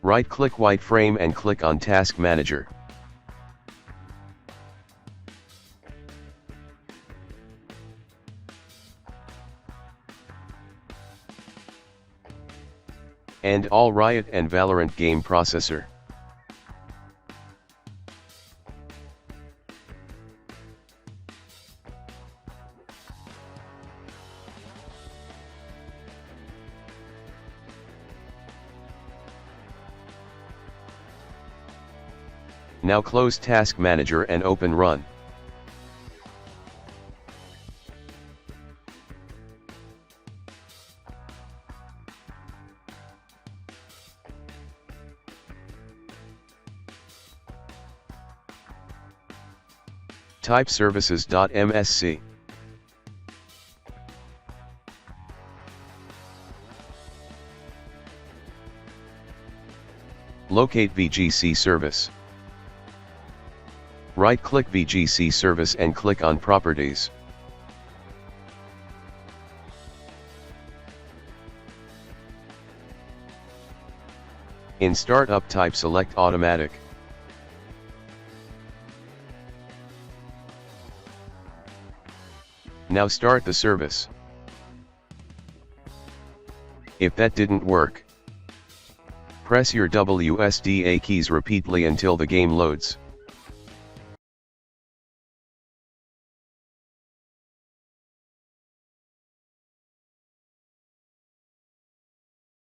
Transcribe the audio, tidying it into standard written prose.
Right-click white frame and click on Task Manager. And all Riot and Valorant game processor. Now close Task Manager and open Run. Type services.msc. Locate VGC service. Right-click VGC service and click on Properties. In Startup type select Automatic. Now start the service. If that didn't work, press your WSDA keys repeatedly until the game loads.